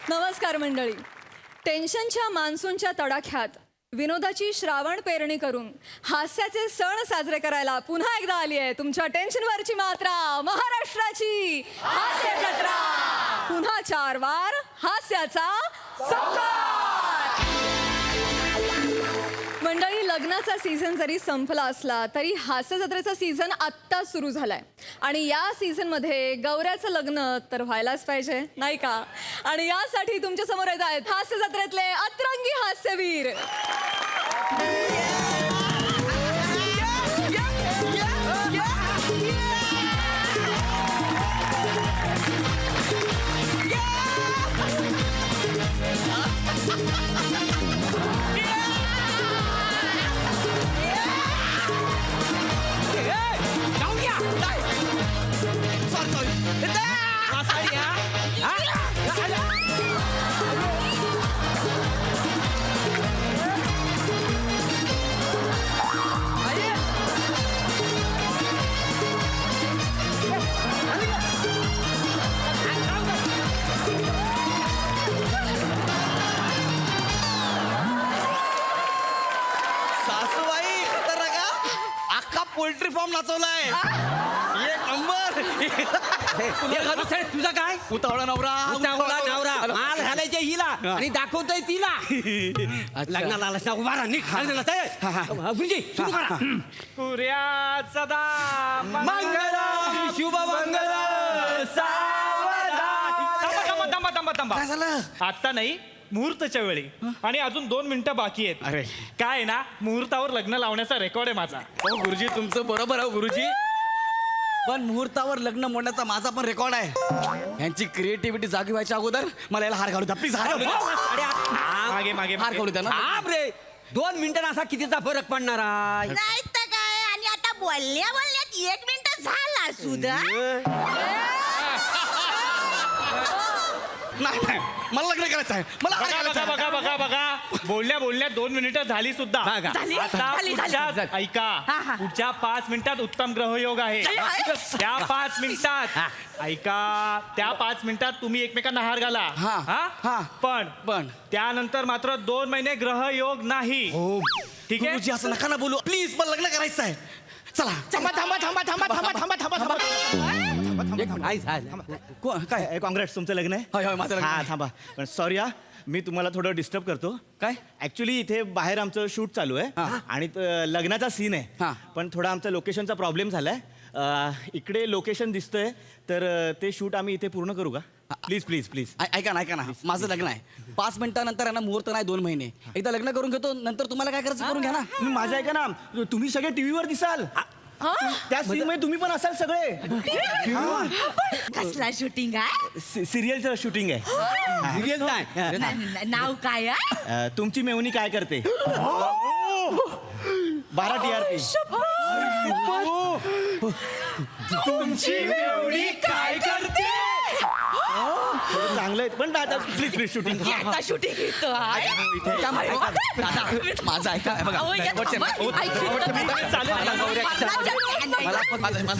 नमस्कार मंडळी. टेन्शनच्या मान्सूनच्या तडाख्यात विनोदाची श्रावण पेरणी करून हास्याचे सण साजरे करायला पुन्हा एकदा आली आहे तुमच्या टेन्शनवरची मात्रा, महाराष्ट्राची हास्य जत्रा. पुन्हा 4 वार हास्याचा संहार. मंडळी, लग्नाचा सीझन जरी संपला असला तरी हास्य जत्रेचा सीझन आत्ता सुरू झालाय आणि या सीझनमध्ये गौऱ्याचं लग्न तर व्हायलाच पाहिजे, नाही का? आणि यासाठी तुमच्या समोर येत आहेत हास्य जत्रेतले अतरंगी हास्यवीर. Poultry form नाचवलाय. एक नंबर. तुझा काय उतावळा नवरा नवरा माल घालायच्या हिला आणि दाखवतोय तिला. लग्नाला आलास ना, उभा राहा, निघ. गुरुजी, सुरू करा. सूर्याचा दाम मंगल शुभ मंगल थांबा. काय झालं? आता नाही, मुहूर्ताच्या वेळी आणि अजून 2 मिनिटं बाकी आहेत. अरे. काय आहे ना, मुहूर्तावर लग्न लावण्याचा रेकॉर्ड आहे माझा. हो गुरुजी, तुमचं बरोबर आहे गुरुजी. पण मुहूर्तावर लग्न मोडण्याचा माझा पण रेकॉर्ड आहे. यांची क्रिएटिव्हिटी जागी व्हायच्या अगोदर मला याला हार घालू द्या प्लीज. हार घालू द्या. मागे मागे हार घालू द्या ना. रे 2 मिनिटांना असा कितीचा फरक पडणार आहे? नाही तर काय. आणि आता बोलण्यात 1 मिनिट झाला सुद्धा. नाही नाही, मला लग्न करायचं आहे. मला हार घालायचं आहे. बघा बोलण्यात 2 मिनिटं झाली सुद्धा. बघा. आता झाली. पुढच्या- ऐका, हा. पुढच्या 5 मिनिटात उत्तम ग्रहयोग आहे. त्या 5 मिनिटात ऐका, त्या 5 मिनिटात तुम्ही एकमेकांना हार घाला. हा. पण त्यानंतर मात्र 2 महिने ग्रहयोग नाही. हो ठीक आहे. गुरुजी, असं नका ना बोलू प्लीज. मला लग्न करायचं आहे. चला. काय काँग्रेस, तुमचं लग्न आहे? होय, माझं लग्न हा, आहे. थांबा. पण सॉरी हा, मी तुम्हाला थोडं डिस्टर्ब करतो. काय? ऍक्च्युली इथे बाहेर आमचं शूट चालू आहे आणि लग्नाचा सीन आहे. हा. पण थोडा आमचा लोकेशनचा प्रॉब्लेम झालाय. इकडे लोकेशन दिसतंय, तर ते शूट आम्ही इथे पूर्ण करू का? Please please please. ऐका ना, माझं लग्न आहे 5 मिनिटानंतर आहे ना, मुहूर्त नाही 2 महिने. एकदा लग्न करून घेतो, नंतर तुम्हाला काय करायचं करून घ्या ना. तुम्ही माझं ऐका ना, तुम्ही सगळे टीव्हीवर दिसाल. त्या सीन मध्ये तुम्ही पण असाल सगळे. कसला शूटिंग आहे? सिरियलचं शूटिंग आहे. सिरियल नाही. नाव काय आहे? तुमची मेवणी काय करते? 12 TRP. तुमची मेवणी काय करते? थोडं चांगलं आहे, पण प्लीज प्लीज शूटिंग. याचा शूटिंग येतो माझं ऐका हे बघा.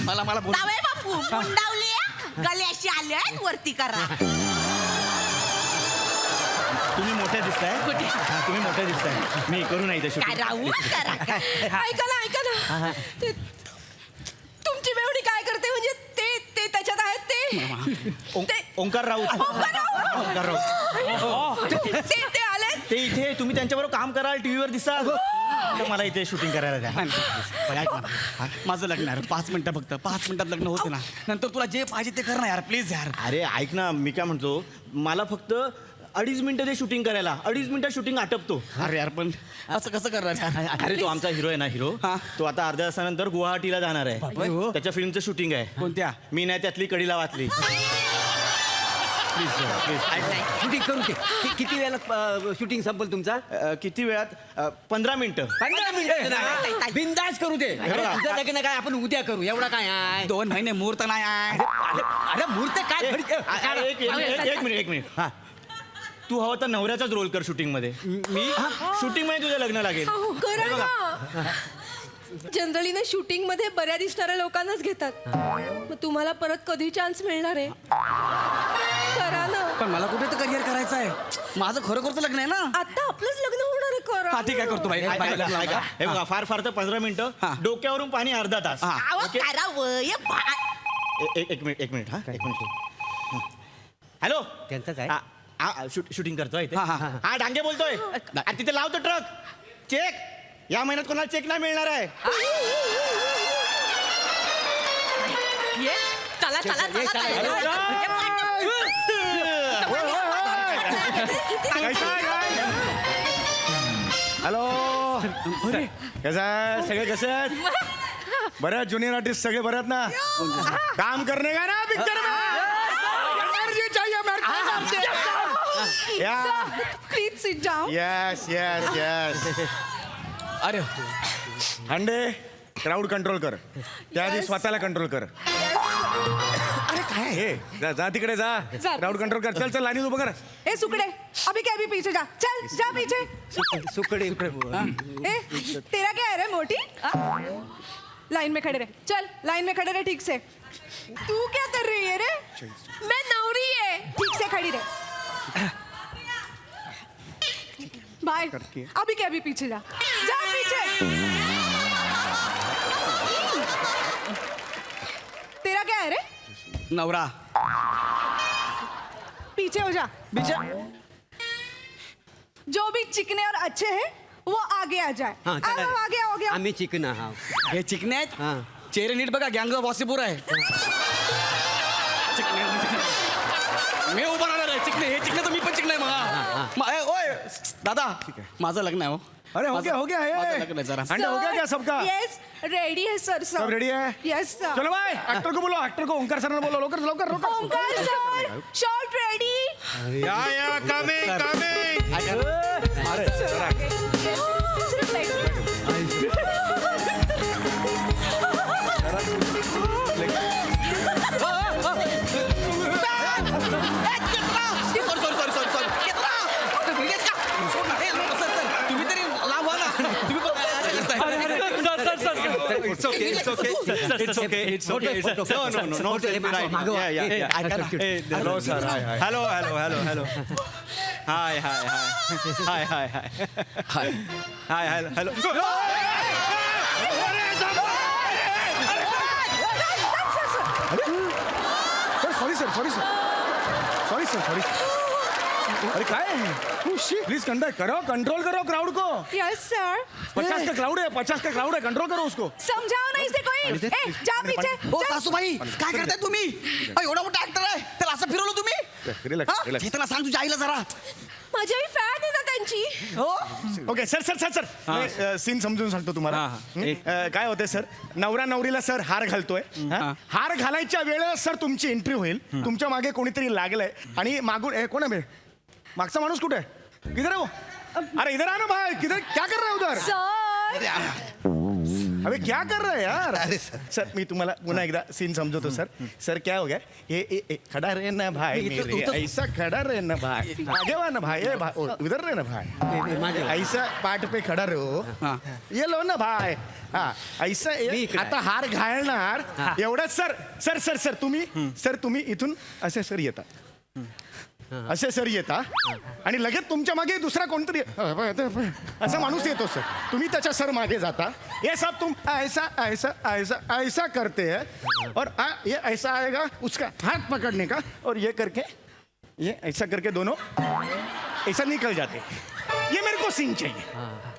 मला बोल. बापू मुंडावली गल्याशी आले आहेत, वरती करा. तुम्ही मोठ्या दिसताय. हा, तुम्ही मोठ्या दिसताय. मी करू नाही ते काय शूटिंग. राहू करा काय. ऐका ना ते तुमची मेवणी काय करते म्हणजे ते त्याच्यात आहेत ते ओंकार राऊत. ओंकार राऊत ते आले. ते इथे तुम्ही त्यांच्याबरोबर काम कराल, टीव्हीवर दिसाल, तर मला इथे शूटिंग करायला द्या. पण ऐक ना, माझं लग्न आहे 5 मिनिटं, फक्त 5 मिनिटात लग्न होते ना, नंतर तुला जे पाहिजे ते कर ना यार प्लीज यार. अरे ऐक ना, मी काय म्हणतो, मला फक्त 2.5 मिनिटं ते शूटिंग करायला. 2.5 मिनिटात शूटिंग आटपतो. अरे यार पण असं कसं करणार यार? अरे तो आमचा हिरो आहे ना, हिरो हा. तो आता अर्ध्या तासानंतर गुवाहाटीला जाणार आहे. त्याच्या फिल्मचं शूटिंग आहे. कोणत्या? मी नाही त्यातली कडीला वाचली. Please please. शूटिंग करू दे. किती वेळेला शूटिंग संपल तुमचा? किती वेळात? 15 मिनिटं. 15 मिनिटं बिंदास करू दे. बघा. तुझं लग्न काय आपण उद्या करू, एवढा काय आहे? 2 महिने मुहूर्त नाही आहे. अरे मुहूर्त काय एक मिनिट. हा, तू हवं तर नवऱ्याचाच रोल कर शूटिंग मध्ये. मी शूटिंग मध्ये तुझं लग्न लागेल. करा ना. जनरली ना शूटिंग मध्ये बऱ्या दिसणाऱ्या लोकांनाच घेतात. मग तुम्हाला परत कधी चान्स मिळणार आहे? करा ना. पण मला कुठे तर करिअर करायचं आहे. माझं खरोखरचं लग्न आहे ना. आता आपलंच लग्न होणार आहे खरं. हा ठीक आहे करतो बाई. बाई, लग्न आहे का? हे बघा फार फार तर 15 मिनिटं हा. डोक्यावरून पाणी अर्धा तास हा. अहो ओके? करा वय एक मिनिट हा एक मिनिट. हॅलो त्यांचं काय? शूटिंग करतोय इथे. हा, हा, हा. हा डांगे बोलतोय अरे तिथे लावतो ट्रक. चेक या महिन्यात कोणाला चेक नाही मिळणार आहे. ये चला चला चला हॅलो कसं आहे सगळे कसे आहेत बरं ज्युनियर आर्टिस्ट सगळे बरे आहेत ना काम करणे का ना picture please sit down. Yes yes yes अरे अंडे क्राऊड कंट्रोल कर त्याआधी स्वतःला कंट्रोल कर अरे काय हे जा तिकडे जा जा. क्राऊड कंट्रोल कर चल चल लाईनीत उभं कर ए सुकड़े अभी क्या अभी पीछे जा. चल जा पीछे. सुकडी ए तेरा क्या है रे मोटी. लाइन में खड़े रहे. चल लाइन में खड़े रहे ठीक से. तू क्या कर रही है रे. मैं नवरी है. ठीक से खड़ी रहे. बाय. अभी क्या अभी पीछे जा. जा पीछे. तेरा क्या है रे. नवरा पीछे हो जा. बीचे जो भी चिकने और अच्छे हैं वो आगे आ जाए. हाँ, चला. आ गया हो गया. आम्ही चिकन हा हे चिकने आहेत. हा. चेहरे नीट बघा गँग वॉसीपूर आहे. चिकने मी उभा राहणार आहे. चिकने हे चिकने तर मी पण चिकने आहे मग. ओय दादा माझं लग्न आहे हो. अरे हो गया माझं है लग्न आहे जरा. अंडा हो गया क्या सबका यस रेडी है सर. सब रेडी है यस सर. चलो भाई एक्टर को बोलो एक्टर को ओंकार सर ने बोलो लवकर लवकर लवकर ओंकार सर शॉट रेडी. या कमिंग कमिंग तुम्ही तरी लांब व्हा ना. तुम्ही पण It's okay. It's okay. It's okay. No. ऐका ना. Hello sir hi Hello. Hi. Hello. Sorry अरे काय प्लीज कंट्रोल करो क्राउड को यस सर. 50 का क्राउड है कंट्रोल करो उसको समझाओ ना इसे कोई. ए जा पीछे. हो सासूबाई काय करताय तुम्ही. एवढा मोठा ऍक्टर आहे त्याला असं फिरवलं तुम्ही. Relax. हा? घेताना सांग तुझ्या आईला जरा. माझी आई फॅन आहे ना त्यांची. हो ओके सर सीन समजून सांगतो तुम्हाला काय होतंय सर नवरा नवरीला सर हार घालतोय हार घालायच्या वेळेला सर तुमची एंट्री होईल तुमच्या मागे कोणीतरी लागलंय आणि मागून कोण आहे बे? मागचा माणूस कुठे आहे किधर आहे वो? अरे इधर आ ना भाई किधर क्या कर रहा है उधर सर अबे क्या कर रहा है यार अरे सर मी तुम्हाला पुन्हा एकदा सीन समजवतो सर क्या हो गया ये खड़ा रहे ना भाई मेरे ऐसा खड़ा रहे ना भाई आगे वा ना भाई उधर रहे ना भाई ऐसा पाठ पे खड़ा रहो ये लो ना भाई हा ऐसा आता हार घालणार एवढंच सर तुम्ही इथून असे सर येता असे सर येता आणि लगेच तुमच्या मागे दुसरा कोणतरी असा माणूस येतो सर तुम्ही त्याच्या सर मागे जाता ये सब तुम ऐसा ऐसा ऐसा ऐसा करते हैं और ये ऐसा आएगा उसका हाथ पकड़ने का और ये करके ये ऐसा करके दोनों ऐसा निकल जाते ये मेरे को सीन चाहिए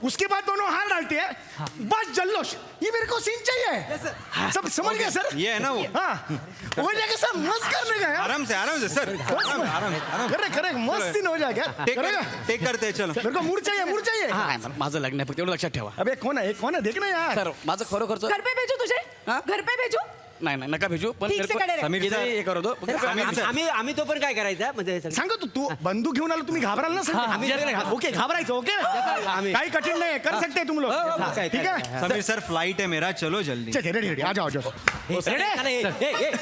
उसके बाद दोनों हार डालते हैं बस जल्लोश ये मेरे को सीन चाहिए सब समझ गए सर ये है ना वो हाँ हो जाएगा सर मस्त करने का यार आराम से सर आराम करे मस्त सीन हो जाएगा करेगा टेक करते हैं चलो मेरे को मूड चाहिए माझं लग्न आहे फक्त एवढं लक्षात ठेवा. अबे कौन है देखना यार सर माझं खरोखरचं घर पे भेजू तुझे. हाँ? घर पे भेजू. नाही नका भेजू पण ठीक से खड़े रहे. समीर हे करू दो. आम्ही तो पण काय करायचं म्हणजे सांगा तू बंदूक घेऊन आलो तुम्ही घाबराल ना सर ओके घाबरायचं ओके काही कठीण नाही कर सकते तुम लोग ठीक है समीर सर फ्लाइट है मेरा चलो जल्दी रेडी आ जाओ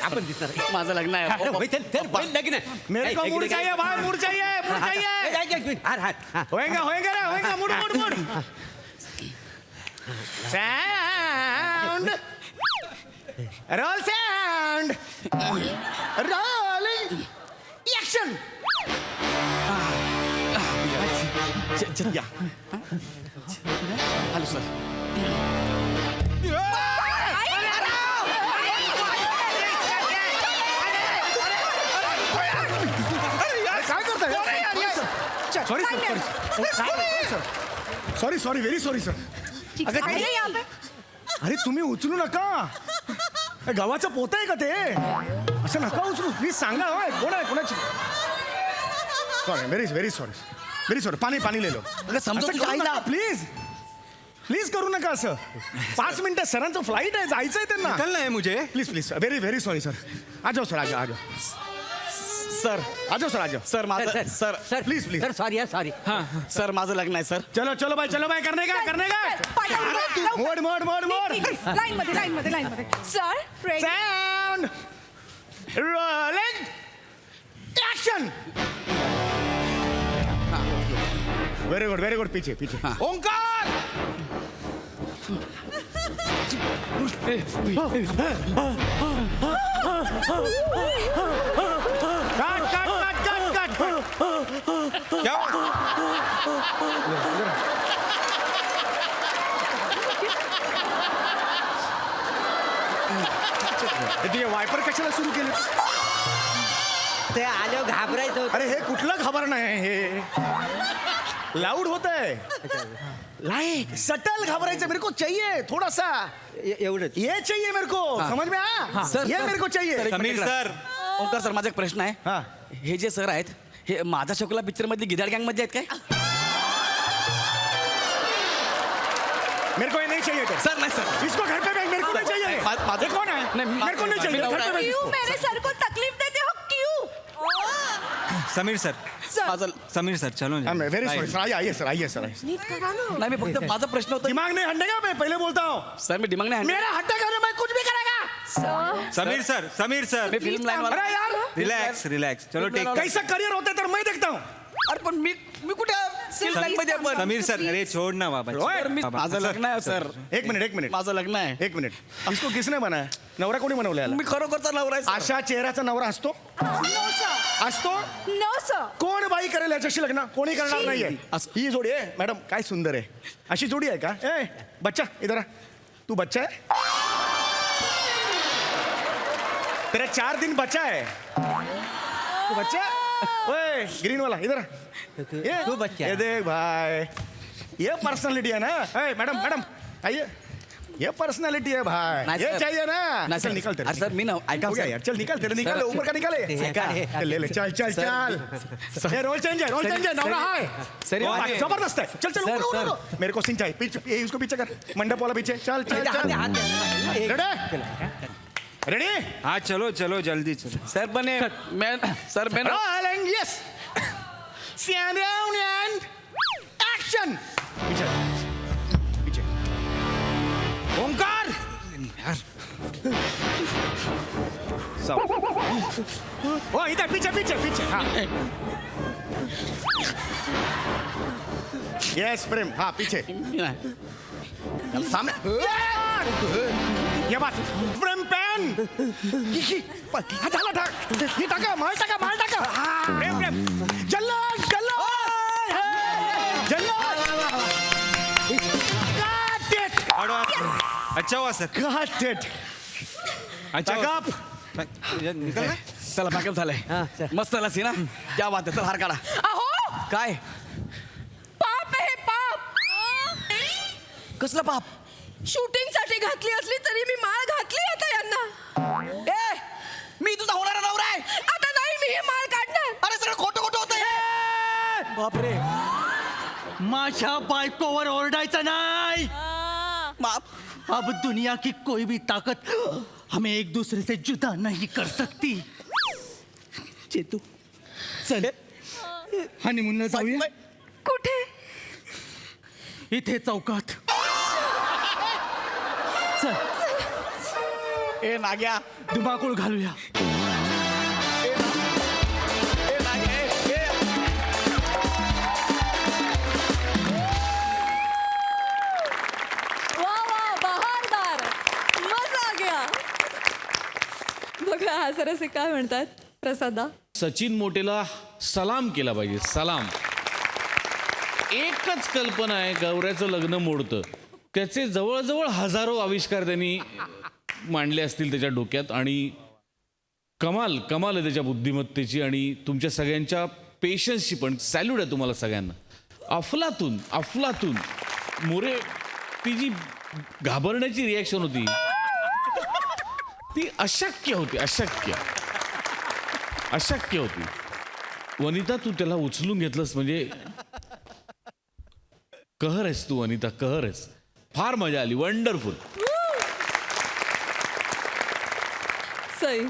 आपण दिसणार माझं लग्न आहे. लग्न मेरे को मूड चाहिए भाई मूड चाहिए होएगा mood sound role sound rolling action या हॅलो सर काय करताय sorry sorry very sorry sir अरे तुम्ही उचलू नका गावाचं पोत आहे का ते असं नका उचलू प्लीज सांगा होय कोण आहे कोणाची सॉरी व्हेरी सॉरी पाणी पाणी लिहिलो अगं समजून काही ना प्लीज प्लीज करू नका असं 5 मिनिटं सरांचं फ्लाईट आहे जायचंय त्यांना निकलना है मुझे. Please please very sorry sir आ जाओ सर आ जाओ सर आ जाओ सर आ जाओ सर माझं sir please please sir sorry sorry sir माझं लग्न आहे सर चलो भाई करने का मोड लाईन मध्ये sir sound rolling action very good पीछे ओंकार कट क्या ते वायपर कशाला सुरू केले ते आलो घाबरायचं होतं. अरे हे कुठलं खबर नाही हे लाऊड होत आहे लाइक सटल घबरायचं मेरे को चाहिए थोड़ा सा एवढंच ये चाहिए मेरे को समझ में आया सर, ये सर. मेरे को चाहिए समीर सर ओंकार सर माझा एक प्रश्न आहे हा हे जे सर आहेत हे माझा शकुला पिक्चर मधली गिधाड गँग मध्ये आहेत काय मेरे को ये नहीं चाहिए थे। सर नाही सर इसको घर पे भेज मेरे को नहीं चाहिए ये कौन है नहीं, मेरे को नहीं चाहिए घर पे भेज क्यों मेरे सर को तकलीफ देते हो क्यों समीर सर माझं समीर सर चलो वेरी सॉरी सर आइए सर नाही मी फक्त माझा प्रश्न होता दिमाग नहीं हटेगा मैं पहले बोलता हूँ सर मी दिमाग नाही मेरा हटेगा ना मैं कुछ भी करेगा समीर सर मी फिल्म लाईन अरे यार रिलॅक्स चलो टेक कैसा करियर होता है तो मैं देखता हूँ अरे पण मी कुठे फिल्म लाईन मध्ये आपण समीर सर अरे छोड़ ना बाबा ओए, सर, माझं लग्न आहे सर एक मिनिट माझं लग्न आहे एक मिनिट इसको किसने बनाया नवरा कोणी बनवला याला? मी खरोखरचा नवरा आहे सर. अशा चेहऱ्याचा नवरा असतो असतो नो सर कोण बाई करेल याच्याशी लग्न कोणी करणार नाहीये ही जोडी आहे मॅडम काय सुंदर आहे अशी जोडी आहे का ए बच्चा इधर आ. तू बच्चा है तेरा 4 दिन बच्चा है तू बच्चा ओए ग्रीन वाला इधर आ. ये तू बच्चा है. ये देख भाई ये पर्सनालिटी है ना ए मैडम आइए ये पर्सनालिटी है भाई नहीं, ये सर. चाहिए ना नहीं, चल सर. निकल तेरे अरे, सर, मी ना- ऐका, हो गया सर. यार चल निकल तेरे निकल सर. ऊपर का निकल ले ले चल ये रोल चेंज है नवरा है सर, ओ, ये- जबरदस्त है चल चल सर, ऊपर सर. ऊपर मेरे को सिंह चाहिए पीछे ये इसको पीछे कर मंडप वाला पीछे चल रेडी हाँ चलो जल्दी चलो सर पण हे- मैं सर मैं rolling yes stand down and action पीछे ओंकार ओ इधर पीछे हाँ यस प्रेम हाँ पीछे सामने ये बात प्रेम पेन ये टाका माल टाका प्रेम जल्लोष अच्छा हुआ सर अच्छा हुआ, टाका सर. निकल ना चला बॅकअप झालंय मस्त झाला सी ना क्या बात आहे चल हार काढा अहो काय पाप आहे पाप कसलं पाप शूटिंग साठी घातली असली तरी मी माळ घातली आता यांना ए मी तुझा होणारा नवरा आहे आता नाही मी ही माळ काढणार अरे सगळं खोटं होतं बापरे माझ्या बायकोवर ओरडायचं नाही बाप अब दुनिया की कोई भी ताकत हमें एक दूसरे से जुदा नहीं कर सकती चेतू चल हनीमूनला जाऊया कुठे इथे चौकात चल ए नाग्या धुमाकूळ घालूया ए नाग्या ए वा वा बहारदार मजा आ गया बघा हा सरसे काय म्हणतात प्रसादा सचिन मोटेला सलाम केला पाहिजे सलाम एकच कल्पना आहे गौऱ्याचं लग्न मोडतं. त्याचे जवळजवळ हजारो आविष्कार त्यांनी मांडले असतील त्याच्या डोक्यात आणि कमाल कमाल आहे त्याच्या बुद्धिमत्तेची आणि तुमच्या सगळ्यांच्या पेशन्सची पण. सॅल्यूट आहे तुम्हाला सगळ्यांना. अफलातून अफलातून मोरे. ती जी घाबरण्याची रिॲक्शन होती ती अशक्य होती. अशक्य होती. वनिता तू त्याला उचलून घेतलंस म्हणजे कहर आहेस तू वनिता, कहर आहेस. फार मजा आली. वंडरफुल. सई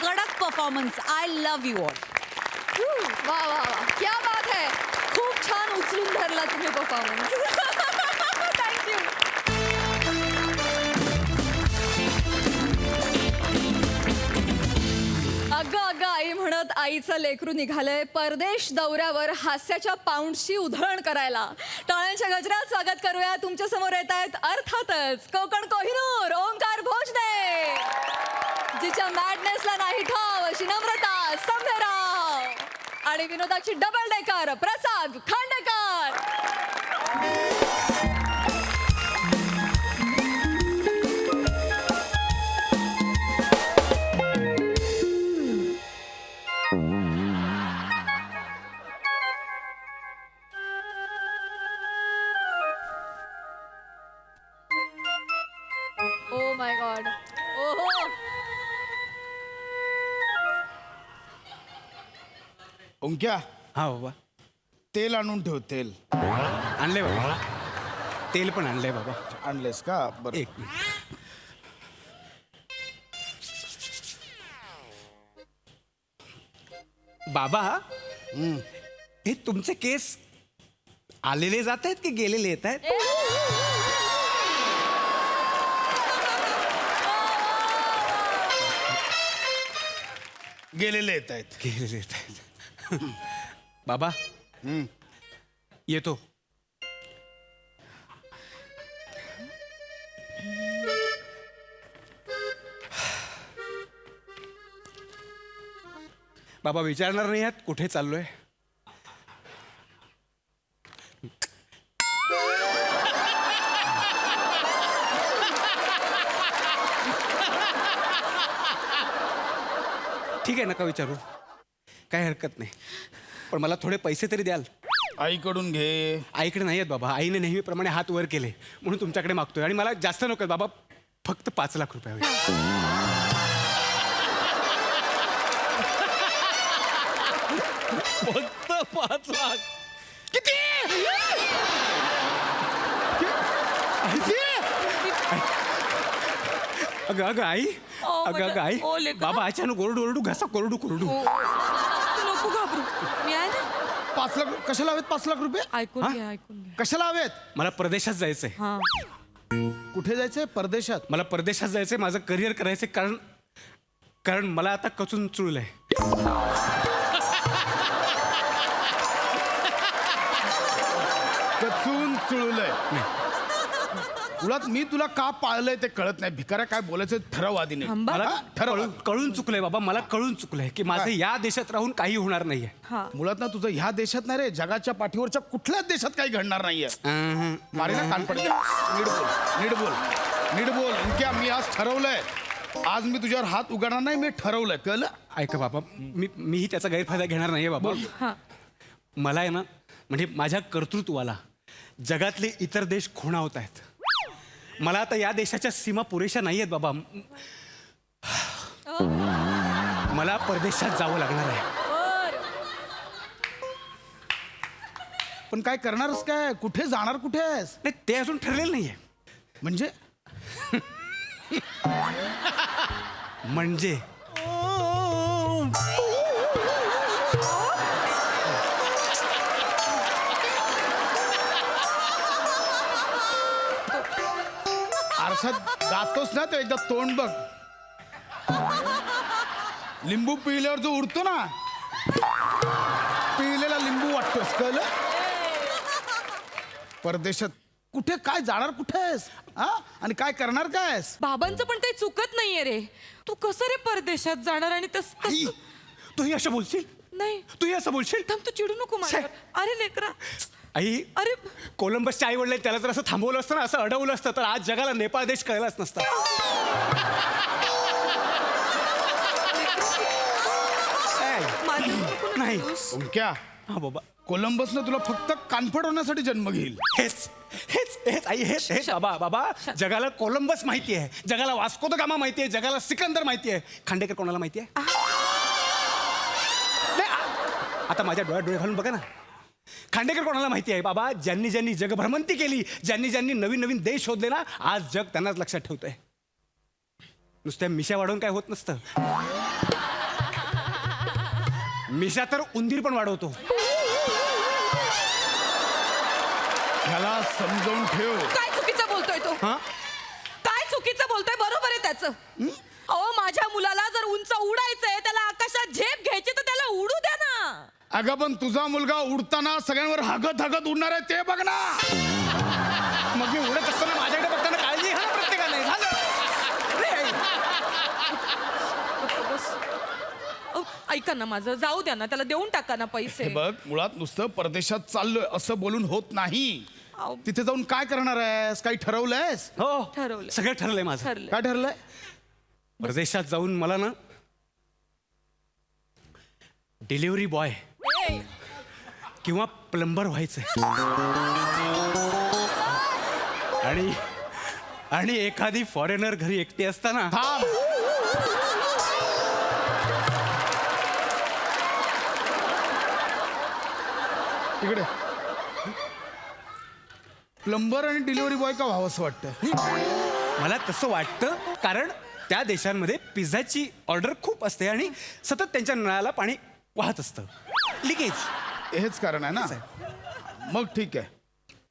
कडक performance. I love you all. वा वा वा, क्या बात है. खूप छान उचलून धरला तुम्ही परफॉर्मन्स. थँक्यू. अगं अगं आई म्हणत आईचं लेकरू निघालंय परदेश दौऱ्यावर हास्याच्या पाऊंडची उधळण करायला. टाळ्यांच्या गजरात स्वागत करूया. तुमच्या समोर येत आहेत अर्थातच कोकण कोहिनूर ओंकार भोजने, जिच्या मॅडनेसला नाही ठाव अशी नम्रता संभेराव आणि विनोदाची double decker Prasad Khandekar. Oh my God. ओहो. ओंक्या, हा बाबा. तेल आणून ठेव. तेल आणलंय बाबा. तेल पण आणलंय बाबा. आणलेस का? बरं. एक मिनिट. बाबा हे तुमचे केस आलेले जात आहेत की गेलेले येत आहेत? गेलेले येत आहेत. गेलेले येत आहेत. बाबा येतो. बाबा विचारणार नाही आहात कुठे चाललोय? ठीक आहे नका विचारू, काही हरकत नाही. पण मला थोडे पैसे तरी द्याल? आईकडून घे. आईकडे नाही आहेत बाबा. आईने नेहमीप्रमाणे हात वर केले म्हणून तुमच्याकडे मागतोय. आणि मला जास्त नको बाबा, फक्त 5 लाख रुपये हवे. फक्त 5 लाख. अगं अगं आई, अगं आई, बाबा अचानक ओरडू घसा कोरडू. नको घाबरू, मी आहे ना. 5 लाख कशाला हवेत? 5 लाख रुपये ऐकून घ्या. कशाला हवेत? मला परदेशात जायचंय. कुठे जायचंय? परदेशात. मला परदेशात जायचंय. माझं करिअर करायचंय. कारण मला आता कचून चुळलंय. कचून चुळलंय. मुळात मी तुला का पाळलंय ते कळत नाही. भिकाऱ्या काय बोलायचं ठरव आधी. मला ठरव. कळून चुकलंय बाबा. मला कळून चुकलंय की माझं या देशात राहून काही होणार नाहीये. मुळात ना तुझं ह्या देशात नाही रे, जगाच्या पाठीवरच्या कुठल्याच देशात काही घडणार नाहीये. मारे ना कानपड. नीट बोल. इनक्या मी आज ठरवलंय. आज मी तुझ्यावर हात उघडणार नाही. मी ठरवलंय. कळलं? ऐका बाबा, मीही त्याचा गैरफायदा घेणार नाहीये बाबा. मला आहे ना, म्हणजे माझ्या कर्तृत्वाला जगातले इतर देश खुणावत आहेत. मला आता या देशाच्या सीमा पुरेशा नाही आहेत बाबा. मला परदेशात जावं लागणार आहे. पण काय करणारच काय? कुठे जाणार? कुठे आहेस? नाही ते अजून ठरलेलं नाहीये. म्हणजे म्हणजे आरशात गातोस ना तो एकदा तोंड बघ. लिंबू पिल्यावर जो उडतो ना, पिलेला लिंबू वाटतोस. कळलं? परदेशात कुठे काय जाणार? कुठे आहेस? आणि काय करणार? काय आहेस? बाबांचं पण काही चुकत नाहीये रे. तू कसं रे परदेशात जाणार? आणि आई, तूही असं बोलशील? नाही तूही असं बोलशील? थांब तू चिडू नको माझ्यावर. अरे लेकरा आई अरे कोलंबसच्या आई वडील त्याला जर असं थांबवलं असतं ना, असं अडवलं असतं, तर आज जगाला नेपाळ देश कळलाच नसता. माझ्यावर नको ना नाही. चिडूस. ओंक्या हा बाबा, कोलंबसनं तुला फक्त कानफड होण्यासाठी जन्म घेईल. हेच हेच हेच आई हेच हेच बाबा बाबा जगाला कोलंबस माहिती आहे, जगाला वास्को द गामा माहिती आहे, जगाला सिकंदर माहिती आहे. खांडेकर कोणाला माहिती आहे? नाही, आता माझ्या डोळ्यात डोळे घालून बघा ना. खांडेकर कोणाला माहिती आहे बाबा? ज्यांनी ज्यांनी जगभ्रमंती केली, ज्यांनी ज्यांनी नवीन नवीन देश शोधले ना, आज जग त्यांनाच लक्षात ठेवतंय. नुसत्या मिशा वाढवून काय होत नसतं. मिशा तर उंदीर पण वाढवतो. ह्याला समजावून ठेव. काय चुकीचं बोलतोय तो? हा? काय चुकीचं बोलतोय? बरोबर आहे त्याचं. अहो माझ्या मुलाला जर उंच उडायचंय, त्याला आकाशात झेप घ्यायची, तर त्याला उडू द्या ना. अगं पण तुझा मुलगा उडताना सगळ्यांवर हागत हागत उडणार आहे ते बघ ना. मग मी उडत असताना माझ्याकडे बघताना काळजी घ्या ना प्रत्येकाने. झालं. अहो, ऐका ना माझं, जाऊ द्या ना, त्याला देऊन टाका ना पैसे. हे बघ मुळात नुसतं परदेशात चाललोय असं बोलून होत नाही. अहो, तिथे जाऊन काय करणार आहेस? काही ठरवलंयस? हो ठरवलं. सगळं ठरलंय माझं. ठरलं. काय ठरलंय? परदेशात जाऊन मला ना डिलिव्हरी बॉय किंवा प्लंबर व्हायचंय. आणि आणि एखादी फॉरेनर घरी एकटी असताना थांब. इकडे प्लंबर आणि डिलिव्हरी बॉय का व्हावं असं वाटतं? मला तसं वाटतं, कारण त्या देशांमध्ये पिझ्झाची ऑर्डर खूप असते आणि सतत त्यांच्या नळाला पाणी वाहत असतं. लिकेज. हेच कारण आहे ना. मग ठीक आहे,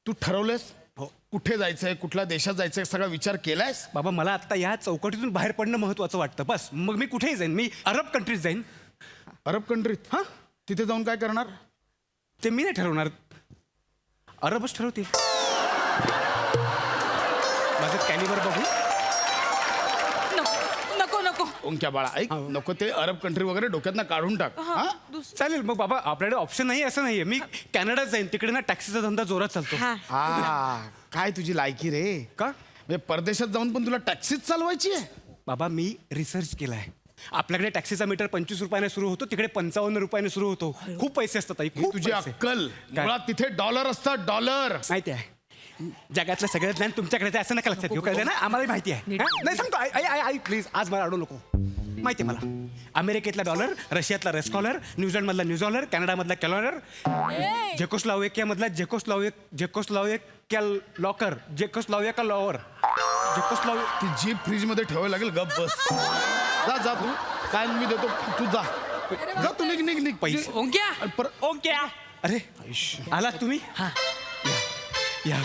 तू ठरवलंयस? हो. कुठे जायचंय, कुठल्या देशात जायचंय, सगळा विचार केलायस? बाबा मला आता या चौकटीतून बाहेर पडणं महत्वाचं वाटतं. बस मग मी कुठेही जाईन. मी अरब कंट्रीत जाईन. अरब कंट्रीत? हा? तिथे जाऊन काय करणार? ते मी नाही ठरवणार, अरबच ठरवतील. माझं कॅलिबर बघू. नको नको. ओंक्या बाळा ऐक, नको ते अरब कंट्री वगैरे डोक्यातनं काढून टाक. हा? चालेल मग बाबा, आपल्याकडे ऑप्शन नाही असं नाहीये. मी कॅनडात जाईन, तिकडे ना टॅक्सीचा धंदा जोरात चालतो. काय तुझी लायकी रे? का? म्हणजे परदेशात जाऊन पण तुला टॅक्सीच चालवायची आहे? बाबा मी रिसर्च केलाय. आपल्याकडे टॅक्सीचा मीटर 25 रुपयाने सुरू होतो, तिकडे 55 रुपयाने सुरू होतो. खूप पैसे असतात ताई, ही खूप तुझी पैसे. अक्कल. काय? मुळात तिथे डॉलर असतात, डॉलर. माहिती आहे, जगातलं सगळं ज्ञान तुमच्याकडे ते असं नका लक्षात घेऊ. कळलं ना? आम्हाला माहिती आहे. हा? नाही सांगतो, आई प्लीज आज मला अडू नको. माहिती आहे मला. अमेरिकेतला डॉलर, रशियातला रेस्कॉलर, न्यूझीलंडमधला न्यूझॉलर, कॅनडामधला कॅलॉलर, झेकोस्लोवाकियामधला झेकोस्लोवाकिया लॉकर, झेकोस्लोवाकिया लॉवर, ती जीप फ्रीज मध्ये ठेवावी लागेल. गप बस. जा जा तू. काय मी देतो, तू जा. जा तू, निघ निघ निघ. पैसे. ओंक्या आणि परत- ओंक्या. अरे आलात तुम्ही? या.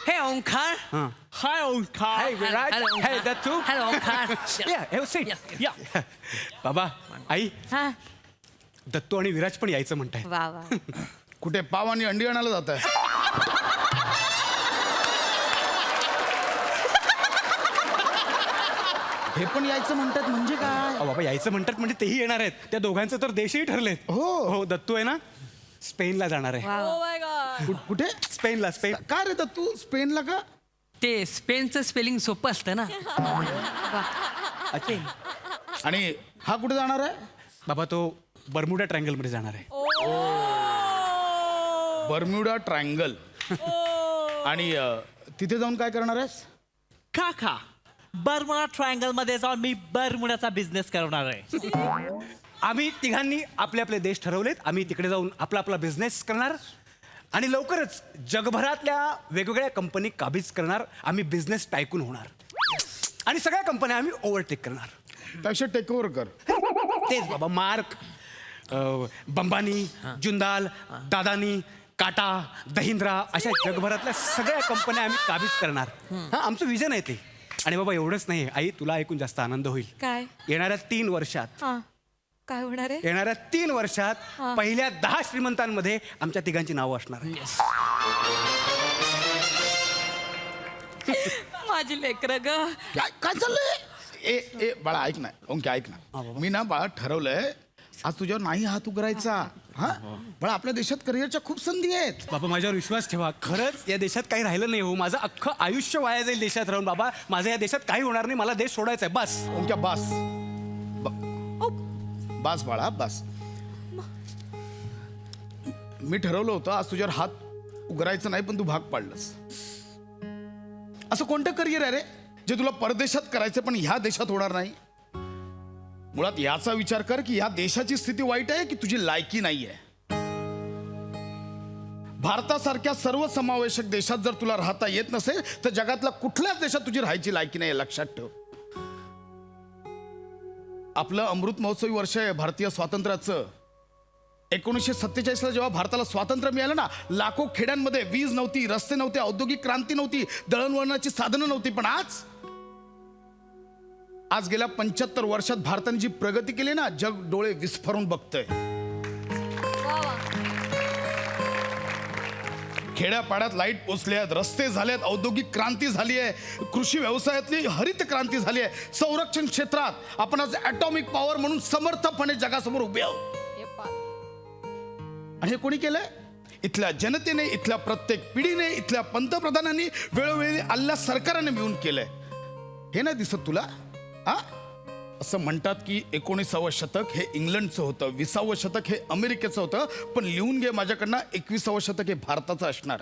हे ओंकार. हां. हाय Omkar. Hey, Viraj. Hello, Onkar. Hey, that's you. Hello, Onkar. Yeah, have a seat. Yeah. बाबा, आई, हा दत्तू आणि विराज पण यायचं म्हणताय. वा वा. कुठे पाव आणि अंडी आणायला जात आहे? हे पण यायचं म्हणतात म्हणजे काय? अहो बाबा यायचं म्हणतात म्हणजे तेही येणार आहेत. त्या दोघांचं तर देशही ठरलेत. हो दत्तू आहे ना, स्पेनला जाणार आहे. Oh my God. कुठे? स्पेनला. स्पेन. काय रे तू स्पेनला का? ते स्पेनचं स्पेलिंग सोपं असतं ना. आणि हा कुठे जाणार आहे? बाबा तो बर्मुडा ट्रायंगल मध्ये जाणार आहे. Bermuda triangle. आणि तिथे जाऊन काय करणार आहेस? काका बर्मुडा ट्रायंगल मध्ये जाऊन मी बर्मुडाचा बिझनेस करणार आहे. आम्ही तिघांनी आपले आपले देश ठरवलेत. आम्ही तिकडे जाऊन आपला आपला बिझनेस करणार आणि लवकरच जगभरातल्या वेगवेगळ्या कंपनी काबीज करणार. आम्ही बिझनेस टायकून होणार आणि सगळ्या कंपन्या आम्ही ओव्हरटेक करणार. त्यापेक्षा टेक ओव्हर कर. तेच बाबा. मार्क, बंबानी, जुंदाल, दादानी, टाटा, दहिंद्रा अशा जगभरातल्या सगळ्या कंपन्या आम्ही काबीज करणार. हा आमचं विजन आहे ते. आणि बाबा एवढंच नाही आई, तुला ऐकून जास्त आनंद होईल. काय? येणाऱ्या 3 वर्षात हा काय होणार आहे? येणाऱ्या 3 वर्षात पहिल्या 10 श्रीमंतांमध्ये आमच्या तिघांची नावं असणार. माझी लेकरं ग. काय काय चाललंय? ए बाळा ऐक ना, ओंके ऐक ना. मी ना बाळा ठरवलंय आज तुझ्यावर नाही हात उघडायचा. हा पण आपल्या देशात करिअरच्या खूप संधी आहेत. बाबा माझ्यावर विश्वास ठेवा, खरंच या देशात काही राहिलं नाही हो. माझं अख्खं आयुष्य वाया जाईल देशात राहून. बाबा माझं या देशात काही होणार नाही, मला देश सोडायचा आहे बस. ओंक्या बास बास बाळा बास. मी ठरवलं होतं आज तुझ्यावर हात उघडायचं नाही, पण तू भाग पाडलंस. असं कोणतं करिअर आहे रे जे तुला परदेशात करायचं पण ह्या देशात होणार नाही? मुळात याचा विचार कर की ह्या देशाची स्थिती वाईट आहे की तुझी लायकी नाहीये. भारतासारख्या सर्वसमावेशक देशात जर तुला राहता येत नसेल तर जगातल्या कुठल्याच देशात तुझी राहायची लायकी नाही, लक्षात ठेव. आपलं अमृत महोत्सवी वर्ष आहे भारतीय स्वातंत्र्याचं. 1947ला जेव्हा भारताला स्वातंत्र्य मिळालं ना, लाखो खेड्यांमध्ये वीज नव्हती, रस्ते नव्हते, औद्योगिक क्रांती नव्हती, दळणवळणाची साधनं नव्हती. पण आज गेल्या 75 वर्षात भारताने जी प्रगती केली ना, जग डोळे विस्फारून बघतंय. खेड्यापाड्यात लाईट पोचले आहेत, रस्ते झाले आहेत, औद्योगिक क्रांती झाली आहे, कृषी व्यवसायातली हरित क्रांती झाली आहे, संरक्षण क्षेत्रात आपण आज ॲटॉमिक पॉवर म्हणून समर्थपणे जगासमोर उभे आहोत. आणि हे कोणी केलंय? इथल्या जनतेने, इथल्या प्रत्येक पिढीने, इथल्या पंतप्रधानांनी, वेळोवेळी आलेल्या सरकाराने मिळून केलंय. हे नाही दिसत तुला? हा असं म्हणतात की 19वे शतक हे इंग्लंडचं होतं, 20वे शतक हे अमेरिकेचं होतं, पण लिहून घे माझ्याकडनं 21वे शतक हे भारताचं असणार.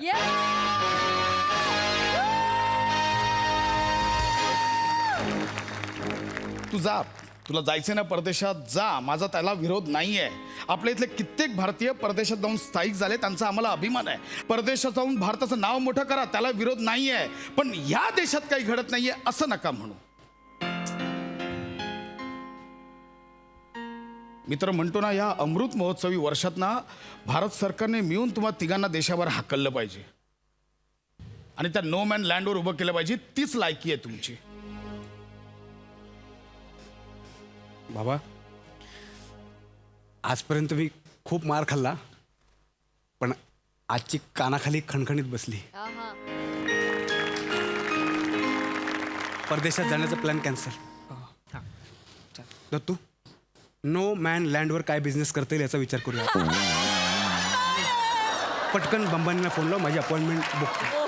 तू जा, तुला जायचं ना परदेशात, जा. माझा त्याला विरोध नाहीये. आपल्या इथले कित्येक भारतीय परदेशात जाऊन स्थायिक झाले, त्यांचा आम्हाला अभिमान आहे. परदेशात जाऊन भारताचं नाव मोठं करा, त्याला विरोध नाहीये. पण या देशात काही घडत नाहीये असं नका म्हणू. मी तर म्हणतो ना, या अमृत महोत्सवी वर्षात ना भारत सरकारने मिळून तुम्हाला तिघांना देशावर हाकललं पाहिजे आणि त्या नो मॅन लँडवर उभं केलं पाहिजे. तीच लायकी आहे तुमची. बाबा आजपर्यंत मी खूप मार खाल्ला, पण आजची कानाखाली खणखणीत बसली. परदेशात जाण्याचा plan cancel. Dattu, no man लँडवर काय बिझनेस करता येईल याचा विचार करूया. पटकन बंबानीला फोन लाव, माझी अपॉइंटमेंट बुक कर.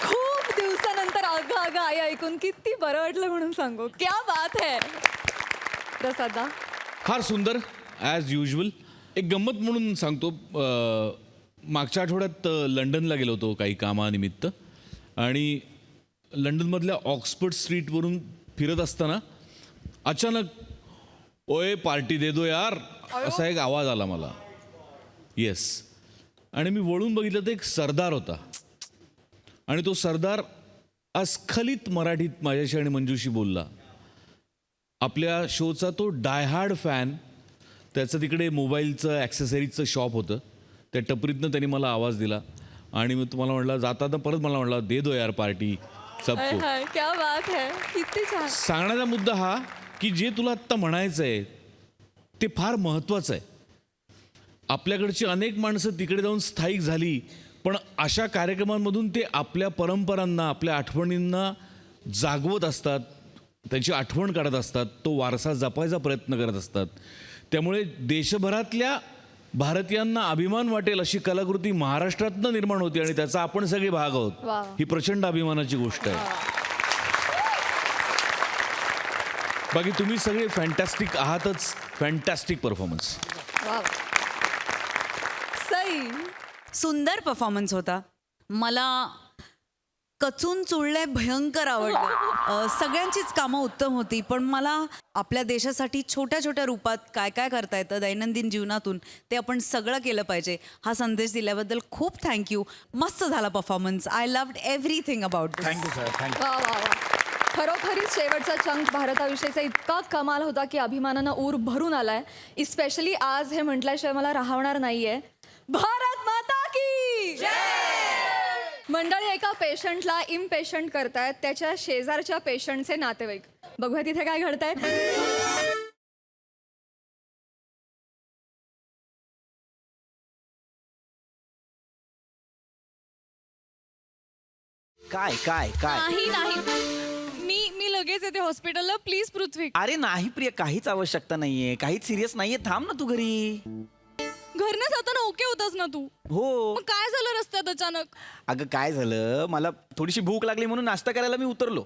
खूप दिवसानंतर अगं अगं आई ऐकून किती बरं वाटलं म्हणून सांगू. क्या बात है प्रसादा. फार सुंदर ॲज युजल. एक गंमत म्हणून सांगतो, मागच्या आठवड्यात लंडनला गेलो होतो काही कामानिमित्त, आणि लंडनमधल्या ऑक्सफर्ड स्ट्रीटवरून फिरत असताना अचानक ओए पार्टी दे दो यार असा एक आवाज आला मला. येस. आणि मी वळून बघितलं तर एक सरदार होता, आणि तो सरदार अस्खलित मराठीत माझ्याशी आणि मंजूशी बोलला. आपल्या शोचा तो डायहार्ड फॅन. त्याचं तिकडे मोबाईलचं ॲक्सेसरीजचं शॉप होतं. त्या टपरीतनं त्यांनी मला आवाज दिला आणि मी तुम्हाला म्हटलं, जाता परत मला म्हटलं दे दो यार पार्टी सबको. क्या बात है, किती छान. सांगण्याचा मुद्दा हा की जे तुला आत्ता म्हणायचं आहे ते फार महत्त्वाचं आहे. आपल्याकडची अनेक माणसं तिकडे जाऊन स्थायिक झाली, पण अशा कार्यक्रमांमधून ते आपल्या परंपरांना, आपल्या आठवणींना जागवत असतात, त्यांची आठवण काढत असतात, तो वारसा जपायचा प्रयत्न करत असतात. त्यामुळे देशभरातल्या भारतीयांना अभिमान वाटेल अशी कलाकृती महाराष्ट्रातनं निर्माण होती, आणि त्याचा आपण सगळे भाग आहोत. ही प्रचंड अभिमानाची गोष्ट आहे. बाकी तुम्ही सगळे फॅन्टॅस्टिक आहातच. Fantastic performance. सई. सुंदर परफॉर्मन्स होता. मला कचून चुळलंय भयंकर आवडलं. सगळ्यांचीच कामं उत्तम होती, पण मला आपल्या देशासाठी छोट्या छोट्या रूपात काय काय करता येतं दैनंदिन जीवनातून ते आपण सगळं केलं पाहिजे हा संदेश दिल्याबद्दल खूप थँक्यू. मस्त झाला performance. I loved everything about this. Thank you sir, thank you. वा वा वा. खरोखरीच शेवटचा चंक भारताविषयीचा इतका कमाल होता की अभिमानानं ऊर भरून आलाय. इस्पेशली आज हे म्हटल्याशिवाय मला राहणार नाहीये. भारत माता की मंडळी एका पेशंटला इम्पेशंट करतायत त्याच्या शेजारच्या पेशंटचे नातेवाईक. बघूया तिथे काय घडतंय. काय काय काय नाही नाही मी लगेच येते हॉस्पिटलला प्लीज पृथ्वी. अरे नाही प्रिया, काहीच आवश्यकता नाहीये, काहीच सिरियस नाहीये. थांब ना तू घरी. घरनं जाताना ओके होतास ना तू. हो. मग काय झालं रस्त्यात अचानक? अगं काय झालं, मला थोडीशी भूक लागली म्हणून नाश्ता करायला मी उतरलो.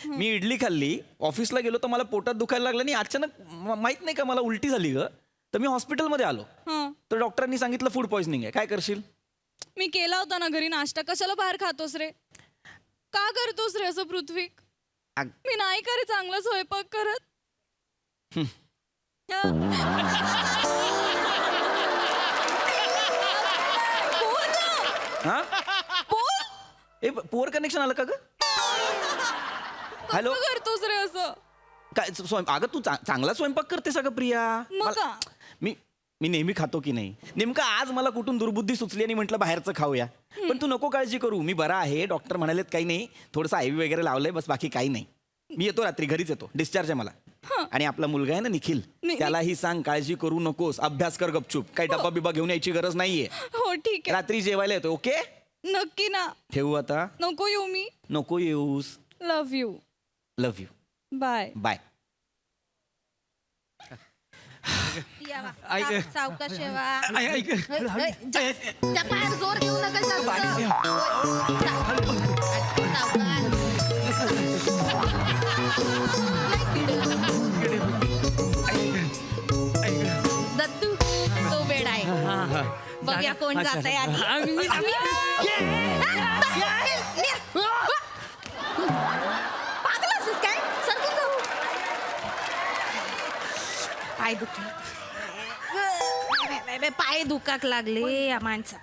मी इडली खाल्ली, ऑफिसला गेलो तर मला पोटात दुखायला लागलं आणि अचानक माहित नाही का मला उलटी झाली ग. तर मी हॉस्पिटलमध्ये आलो. हं. तर डॉक्टरांनी सांगितलं फूड पॉइझनिंग आहे. काय करशील? मी केला होता ना घरी नाश्ता, कशाला बाहेर खातोस रे? का करतोस रे असं पृथ्वी? अग- मी नाही करे चांगला स्वयंपाक करत. बोल ना. हा बोल. ए पोअर कनेक्शन आलं का ग? हॅलो. का करतोस रे असं? काय अगं तू चांगला स्वयंपाक करतेस अगं प्रिया. मग मला- का? मी नेहमी खातो की नाही. नेमकं आज मला कुठून दुर्बुद्धी सुचली आणि म्हटलं बाहेरचं खाऊया. पण तू नको काळजी करू, मी बरा आहे. डॉक्टर म्हणालेत काही नाही, थोडंसं IV वगैरे लावलंय, बस बाकी काही नाही. मी येतो रात्री, घरीच येतो. डिस्चार्ज आहे मला. आणि आपला मुलगा आहे ना निखिल, त्यालाही सांग काळजी करू नकोस, अभ्यास कर गपचूप. काही डब्बा बिब्बा घेऊन यायची गरज नाहीये. हो ठीक आहे. रात्री जेवायला येतो. ओके, नक्की ना. ठेवू आता. नको येऊ मी. नको येऊस. Love you. Love you. Bye. Bye. ऐक सावकाश शेवा. ऐक त्या पायावर जोर देऊ नका जास्त. दत्तू तो बेड आहे. बघूया कोण जात आहे आधी. पागल असंच काय? सरकून जाऊ. पाय दुखले. पाय दुखाक लागले या माणसा.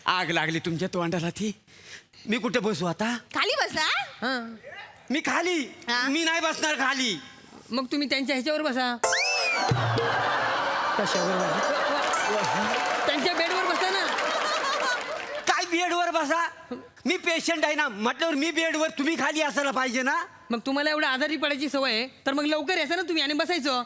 आग लागली तुमच्या तोंडाला ती. मी कुठे बसू आता? खाली बसा. मी खाली. हा? मी नाही बसणार खाली. मग तुम्ही त्यांच्या ह्याच्यावर बसा, त्यांच्या बेडवर बसा ना. काय बेडवर बसा? मी पेशंट आहे ना, म्हटल्यावर मी बेडवर, तुम्ही खाली असायला पाहिजे ना. मग तुम्हाला एवढं आजारी पडायची सवय आहे तर मग लवकर यायचं ना तुम्ही आणि बसायचं.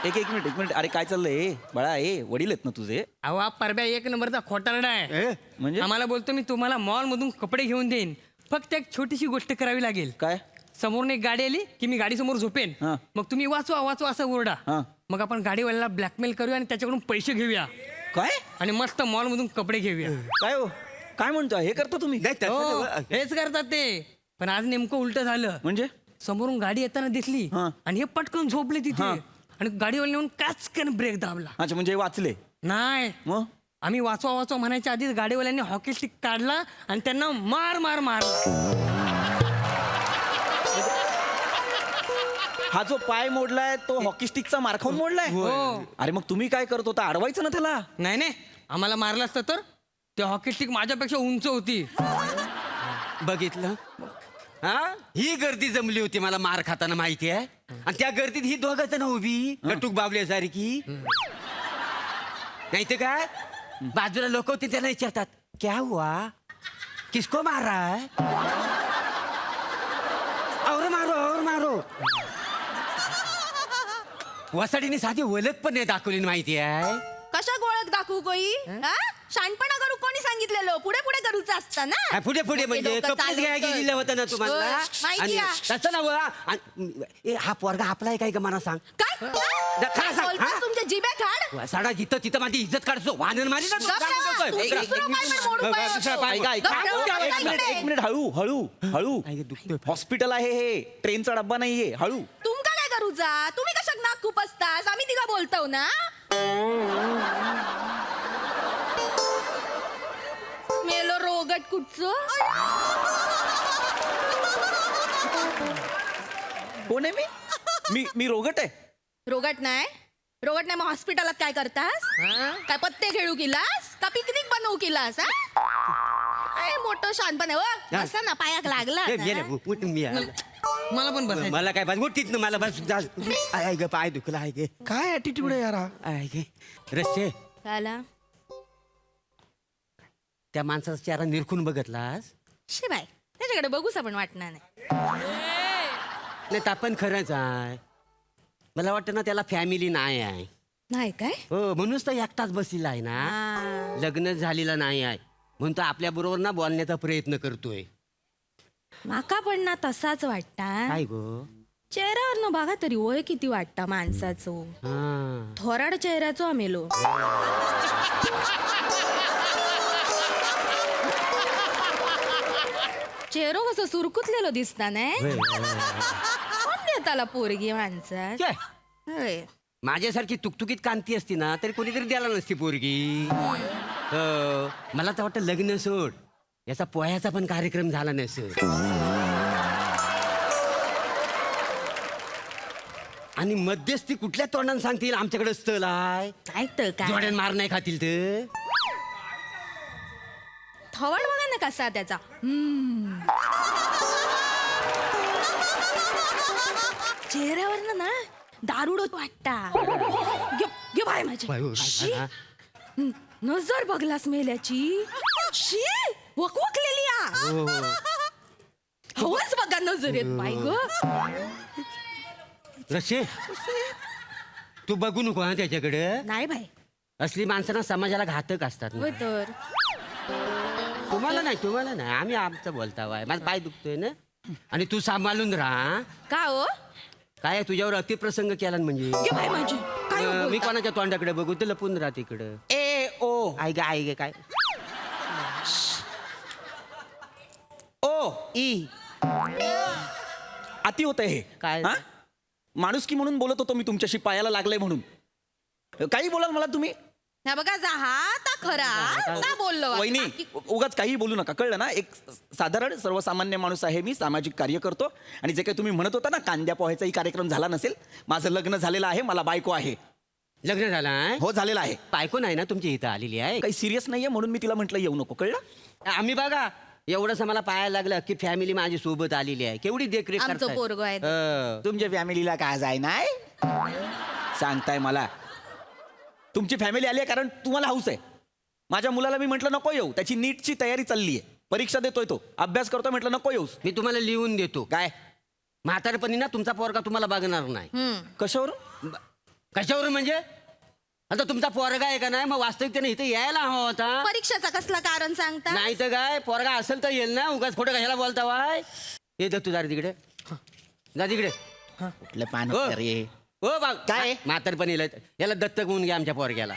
एक मिनिट. अरे काय चाललंय बाळा? वडील आहेत ना तुझे? अहो हा परब्या एक नंबरचा खोटारडा आहे. म्हणजे आम्हाला बोलतो मी तुम्हाला मॉल मधून कपडे घेऊन देईन, फक्त एक छोटीशी गोष्ट करावी लागेल. काय? समोरून एक गाडी आली की मी गाडी समोर झोपेन, हा. मग तुम्ही वाचवा वाचवा असं ओरडा. हा. मग आपण गाडीवाल्याला ब्लॅकमेल करूया आणि त्याच्याकडून पैसे घेऊया काय आणि मस्त मॉल मधून कपडे घेऊया. काय हो? काय म्हणतो? हे करता तुम्ही? हो, हेच करतात ते. पण आज नेमकं उलट झालं. म्हणजे समोरून गाडी येताना दिसली हा. आणि हे पटकन झोपले तिथे हा. आणि गाडीवाल्याने येऊन काचकन ब्रेक दाबला. अच्छा, म्हणजे वाचले. नाही, मग आम्ही वाचवा वाचवा म्हणायच्या आधीच गाडीवाल्यांनी हॉकी स्टिक काढला आणि त्यांना मार मार मारला. हा जो पाय मोडलाय तो हॉकी स्टिकचा मार खाऊन मोडलाय? हो. अरे मग तुम्ही काय करत होता? अडवायचं ना त्याला. नाही नाही, आम्हाला मारलं असतं तर ते हॉकी स्टिक माझ्यापेक्षा उंच होती. बघितलं हा? ही गर्दी जमली होती मला मार खाताना, माहिती आहे. आणि त्या गर्दीत ही दोघं जण उभी कटूक बावल्यासारखी. नाही तर काय, बाजूला लोक होते त्याला विचारतात, क्या हुआ, किसको मार रहा है, और मारो. वसाडीने साधी ओळख पण नाही दाखवली, माहिती आहे. कशा ओळख दाखवू कोई? हा? शहाणपणा करू कोणी सांगितलेलं? पुढे पुढे करूच असतं ना. हा, पुढे म्हणजे डोकं कपडेच घ्यायला चालवतं. गेलेलं होतं ना तुम्हाला. माहिती आणि आहे. तसं ना हा पोरगा आपला आहे काय का मला सांग. काय? खरं सांग, बोलतोस हा? तुमच्या जिभे खाड? साडा जिथं तिथं माझी इज्जत काढतो, वाहन मारी ना. गप्प ना, तू दुसरं काय पण मोडून पाहिलं होतं. ऐका एक मिनिट हळू. हॉस्पिटल आहे हे, ट्रेनचा डब्बा नाहीये. हळू. तुमका काय करूचा? तुम्ही कशाक नाक खूप असतास? आम्ही तिघा बोलतो ना. मेलो रोगट कुठचं? कोण आहे मी रोगट आहे? रोगट नाही मग हॉस्पिटलात काय करतास? काय पत्ते खेळू केलास का पिकनिक बनवू केलास? काय मोठं शानपण आहे हो. बसा ना, पायाक लागला ना. मला पण बसायचं. मला काय पाहिजे उठतीत ना, मला बस आहे ग, पाय दुखला आहे गे. काय ऍटिट्यूड आहे यार हा? आहे गे रस्ते. झाला त्या माणसाचा चेहरा निरखून बघतलास शिवाय त्याच्याकडे बघूस आपण वाटणार नाही. नाही तर आपण खरंच आहे. मला वाटतं ना त्याला फॅमिली नाही आहे. नाही काय? हो, म्हणूनच तर एकटाच बसलेला आहे ना. हा. लग्न झालेलं नाही आहे. म्हणून तो आपल्या बरोबर ना बोलण्याचा प्रयत्न करतोय. माका पण ना तसाच वाटता. काय गो? चेहऱ्यावर बघा तरी वय किती वाटता माणसाचो. हा. थोराड चेहऱ्याचो आमेलो. चेहरो कसं सुरकुतलेलो दिसता नाही. कोण देताला पोरगी माणसात. छे, होय. माझ्यासारखी तुकतुकीत कांती असती ना तरी कोणीतरी द्यायला नसती पोरगी. मला तर वाटतं लग्न सोड, याचा पोह्याचा पण कार्यक्रम झाला नसेल. आणि मध्यस्थी कुठल्या तोंडाने सांगतील आमच्याकडे स्थल आहे, काय तर काय जोड्यान मार नाही खातील तर. थवड बघा ना कसा त्याचा. चेहऱ्यावर ना दारुडोत वाटता. घे बाय माझी. शी. नजर बघलास मेल्याची. शी वकवकलेली हवंच बघा नजरेत बाय ग. रशे, तू बघू नको हा त्याच्याकडे. नाही बाय. असली माणसं ना समाजाला घातक असतात ना. होय तर. तुम्हाला नाही आम्ही आमचं बोलता वाय. माझा पाय दुखतोय ना, आणि तू सांभाळून राहा. का हो काय तुझ्यावर अतिप्रसंग केला ना म्हणजे. घे बाय माझी. काय हो मी कोणाच्या तोंडाकडे बघू ते लपून राहा तिकडं. ए ओ आई गे काय ओ ई अति होतंय हे. काय? हा? माणुसकी म्हणून बोलत होतो मी तुमच्याशी, पायाला लागलंय म्हणून. काही बोलाल मला तुम्ही. ना बघा जा हा ता खरा ना बोललो वहिनी उगाच काही बोलू नका, कळलं ना. एक साधारण सर्वसामान्य माणूस आहे मी, सामाजिक कार्य करतो. आणि जे काही तुम्ही म्हणत होता ना कांद्या पोह्याचाही कार्यक्रम झाला नसेल, माझं लग्न झालेलं आहे, मला बायको आहे. लग्न झालं? हो झालेलं आहे. बायको नाही ना तुमची इथं आलेली आहे? काही सिरियस नाहीये म्हणून मी तिला म्हटलं येऊ नको, कळलं. आम्ही बघा एवढंच मला पाहायला लागलं की फॅमिली माझी सोबत आलेली आहे. केवढी देखरेख आमचं करताय. पोरगं आहे. तुमच्या फॅमिलीला काय जाय नाही सांगताय मला. तुमची फॅमिली आली आहे कारण तुम्हाला हाऊस आहे. माझ्या मुलाला मी म्हटलं नको येऊ, त्याची नीटची तयारी चालली आहे, परीक्षा देतोय तो, अभ्यास करतोय, म्हटलं नको येऊस. मी तुम्हाला लिहून देतो. काय? म्हातारपणी ना तुमचा पोरगा तुम्हाला बघणार नाही. कशावरून? कशावरून म्हणजे आता तुमचा पोरगा आहे का नाही, मग वास्तविकतेने इथे यायला हवा होता. परीक्षेचा कसला कारण सांगता. नाही तर काय, पोरगा असेल तर येईल ना. उगाच खोटं कशाला बोलता वाय. ये तू जा तिकडे, जा तिकडे. कुठलं पान हो. रे. हो बा काय? म्हातारपणी याला दत्तक होऊन घ्या आमच्या पोरग्याला.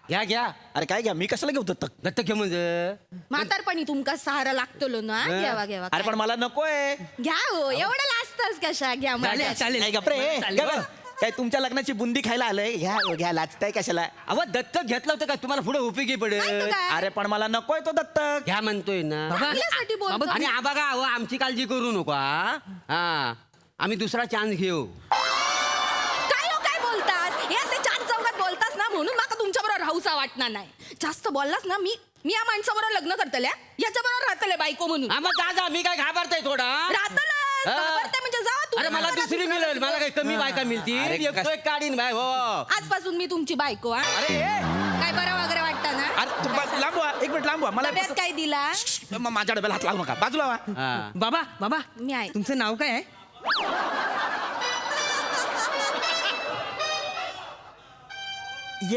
घ्या. अरे काय घ्या, मी कशाला घेऊ दत्तक? दत्तक घे म्हणजे म्हातारपणी तुमका सहारा लागतलो ना. घ्यावा अरे पण मला नकोय. घ्या हो, एवढं लाजतास कशा. घ्या मला. नाही गप्रे, गप्प. काय तुमच्या लग्नाची बुंदी खायला आलंय? घ्या लाजताय कशाला? अहो दत्तक घेतलं होतं का तुम्हाला पुढे उपयोगी नाही तर पडेल. काय? अरे पण मला नकोय तो दत्तक. घ्या म्हणतोय ना. आपल्यासाठी बोलतो. आणि बघा अहो आमची काळजी करू नको हा. आम्ही दुसरा चान्स घेऊ. काय बोलतास हे असे चार चौकात बोलतास ना, म्हणून माका तुमच्या बरोबर राहूसा वाटणार नाही. जास्त बोललास ना, मी या माणसाबरोबर लग्न करतले, याच्या बरोबर राहतले बायको म्हणून. हा मग जा मी काय घाबरताय थोडा. राहतलं म्हणजे जावा तू. अरे मला दुसरी मिळेल, मला काही कमी बायका मिळतील. अरे एकटो एक काढीन बाय. हो आजपासून मी तुमची बायको. अरे काय बरं वगैरे वाटतं ना. अरे तू लांब व्हा, एक मिनिट लांब व्हा. मला डब्यात काय दिला. माझ्या डब्याला हात लावू नका, बाजूला व्हा. हा. बाबा मी आहे. तुमचं नाव काय आहे?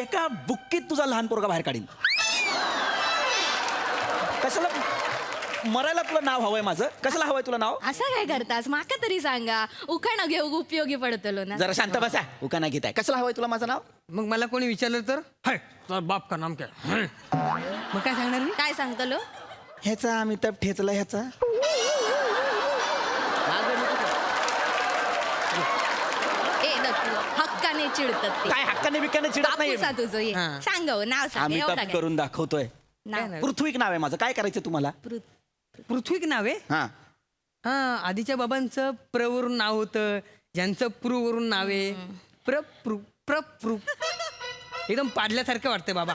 एका बुक्कीत तुझा लहान पोरगा बाहेर काढीन. कशाला मरायला तुला नाव हवंय माझं? कशाला हवंय तुला नाव? असं काय करतास माका तरी सांगा. उखाणं घेऊ उपयोगी पडतलो ना. जरा शांत बसा, उकाना घेत आहे. कशाला हवंय तुला माझं नाव? मग मला कोणी विचारलं तर हाय तुझा बाप का नाम काय? हाय. मग काय सांगणार मी? काय सांगतलो. ह्याचा अमिताभ ठेचला ह्याचा. ए दत्तू हक्काने चिडतात ते. काय हक्काने बिक्काने चिडत नाही. कापूसा तुझं ये. हा. सांग हो, नाव सांग. एवढं अमिताभ काय. करून दाखवतोय. नाव. पृथ्वीक नाव आहे माझं. काय करायचं तुम्हाला? पृथ्वीक नाव आहे. हा हा आधीच्या बाबांचं प्रवरून नाव होतं, ज्यांचं वरून नाव आहे प्र एकदम पाडल्यासारखं वाटतंय बाबा.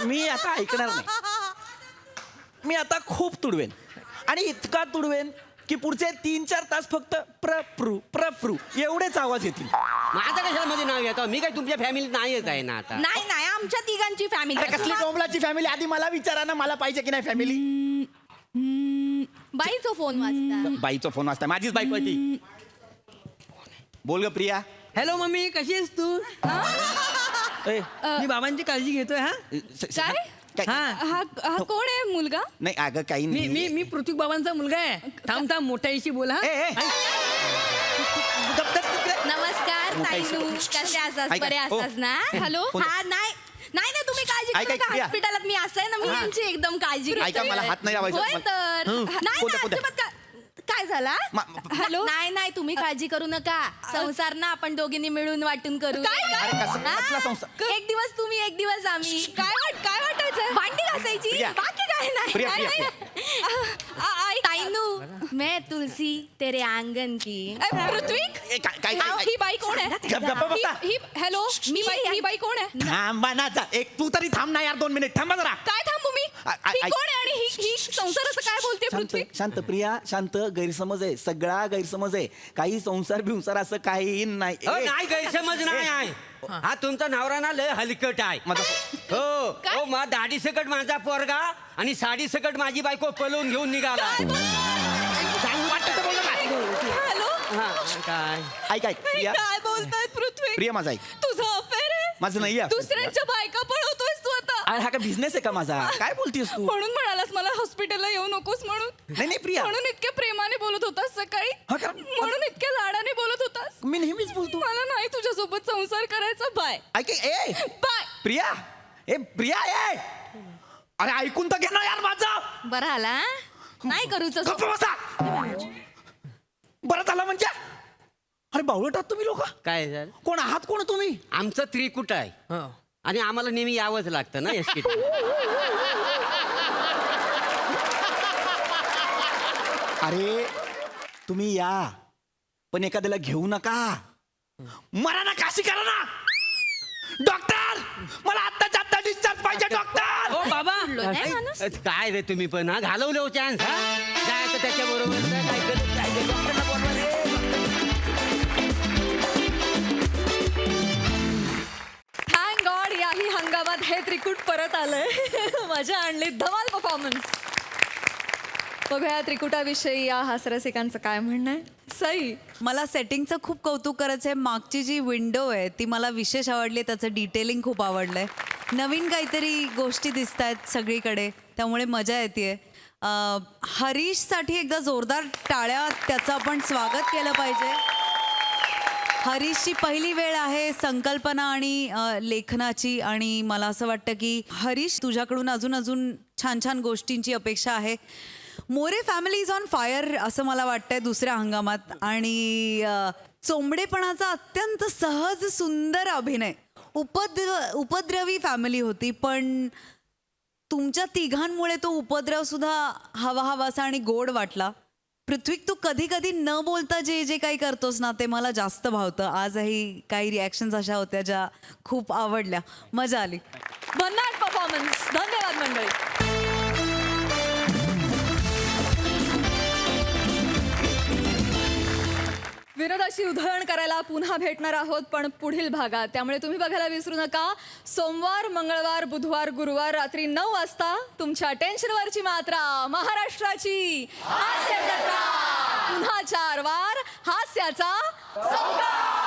मी आता ऐकणार नाही. मी आता खूप तुडवेन आणि इतका तुडवेन की पुढचे 3-4 तास फक्त प्रप्रू एवढेच आवाज येतील. माझं कशाला मध्ये नाव येतो? मी काय तुमच्या फॅमिलीत नाही येत आहे ना आता. नाही आमच्या तिघांची फॅमिली. अरे कसली डोंबलाची फॅमिली? आधी मला विचारा ना, मला पाहिजे की नाही फॅमिली. बाईचा फोन वाजता. बाईचा फोन वाजता, माझीच बायको आहे ती. बोल ग प्रिया. हॅलो मम्मी, कशी आहेस तू? ए, मी बाबांची काळजी घेतोय हा. काय हा हा कोण आहे मुलगा? नाही अगं काही मी नाही. मी मी पृथ्वी बाबांचा मुलगा आहे. थांब थांब, मोठ्याशी बोल हा. ए, ए. नमस्कार ताईनू, कसे असतात? ऐका. बरे असतात ना? हॅलो. हा नाही नाही नाही, तुम्ही काळजी ऐका, करू नका. प्रिया. हॉस्पिटलात मी असं आहे ना, मी यांची एकदम काळजी घेते. ऐका, मला हात नाही लावायचा. होय तर. हं. नाही कोणत्या- ना, कोणत्या? अजिबात काय झाला? हॅलो. नाही नाही, तुम्ही काळजी करू नका. संसार ना आपण दोघींनी मिळून वाटून करू. अरे कसला संसार? एक दिवस तुम्ही, एक दिवस आम्ही. काय वाटायचं? भांडी घासायची, प्रिया. बाकी काय नाही. प्रिया, नाही, प्रिया, नाही. ताईनू, मैं तुलसी तेरे आंगन की. पृथ्वी ए, काय ही बाई कोण आहे? गप्प बसा. हॅलो, ही बाई कोण आहे? थांबा ना जा. एक तू तरी थांब ना यार, 2 मिनिट थांबा जरा. काय थांबू मी? ही ऐक. कोण आहे आणि ही संसाराचं काय बोलते शांत पृथ्वी? शांत प्रिया, शांत. गैरसमज आहे, सगळा गैरसमज आहे. काही संसार बिंसार असं काही नाही. हो ए, नाही, गैरसमज नाही आहे. हा तुमचा नवरा ना लय हलकट आहे. हो हो, मा दाढी सकट माझा पोरगा आणि साडी सकट माझी बायको पळून घेऊन निघाला. हॅलो. हा, काय ऐक ऐक प्रिया. काय बोलतायत पृथ्वी? प्रिया माझा ऐक. तुझं अफेअर आहे? माझं नाही आहे. दुसऱ्यांच्या बायका पळवतोयस तू आता? अरे हा काय बिझनेस आहे का माझा? काय बोलतीयस तू? म्हणून म्हणालास मला हॉस्पिटलला येऊ नकोस म्हणून? नाही नाही प्रिया, म्हणून इतक्या प्रेमाने बोलत होतास सकाळी? हा का? म्हणून इतक्या लाडाने बोलत होतास? मी नेहमीच बोलतो. मला नाही तुझ्यासोबत संसार करायचा. बाय ऐक ए बाय. प्रिया. ए प्रिया ए. अरे ऐकून तर घे ना यार माझं. बरं आला. नाही करूच असं. गप्प बसा. बरं झालं म्हणजे. अरे बावळट आहात तुम्ही लोक. काय झालं? कोण आहात? कोण तुम्ही? आमचं त्रिकुट आहे आणि आम्हाला नेहमी यावंच लागतं ना एसटी. अरे तुम्ही या, पण एखाद्याला घेऊ नका. मरा ना, काशी करा ना. डॉक्टर, मला आत्ताच्या आत्ता डिस्चार्ज पाहिजे डॉक्टर. ओ बाबा, नाही माणूस. काय रे तुम्ही पण हा घालवले हो चान्स. काय तर त्याच्या बरोबर काय करत काय ते डॉक्टरला बोलवा रे. थँक गॉड, याही हंगामात हे त्रिकूट परत आलंय. मजा आणली, धमाल परफॉर्मन्स. बघूया या त्रिकुटाविषयी या हास्यरसिकांचं काय म्हणणं आहे. सई, मला सेटिंगचं खूप कौतुक करायचं आहे. मागची जी विंडो आहे ती मला विशेष आवडली. त्याचं डिटेलिंग खूप आवडलंय. नवीन काहीतरी गोष्टी दिसत आहेत सगळीकडे, त्यामुळे मजा येते. हरीशसाठी एकदा जोरदार टाळ्या, त्याचं आपण स्वागत केलं पाहिजे. हरीशची पहिली वेळ आहे संकल्पना आणि लेखनाची, आणि मला असं वाटतं की हरीश तुझ्याकडून अजून अजून छान छान गोष्टींची अपेक्षा आहे. More family is on fire असं मला वाटतंय दुसऱ्या हंगामात. आणि चोंबडेपणाचा अत्यंत सहज सुंदर अभिनय. उपद्रवी फॅमिली होती, पण तुमच्या तिघांमुळे तो उपद्रव सुद्धा हवा हवासा आणि गोड वाटला. पृथ्वी, तू कधी कधी न बोलता जे जे काही करतोस ना ते मला जास्त भावतं. आजही काही रिॲक्शन्स अशा होत्या ज्या खूप आवडल्या, मजा आली. भन्नाट परफॉर्मन्स. धन्यवाद मंडळी. विनोदाची उधळण करायला पुन्हा भेटणार आहोत, पण पुढील भागात. त्यामुळे तुम्ही बघायला विसरू नका. सोमवार, मंगळवार, बुधवार, गुरुवार रात्री 9 वाजता तुमच्या टेन्शनवरची मात्रा, महाराष्ट्राची हास्य जत्रा. पुन्हा 4 वार हास्याचा संग्राम.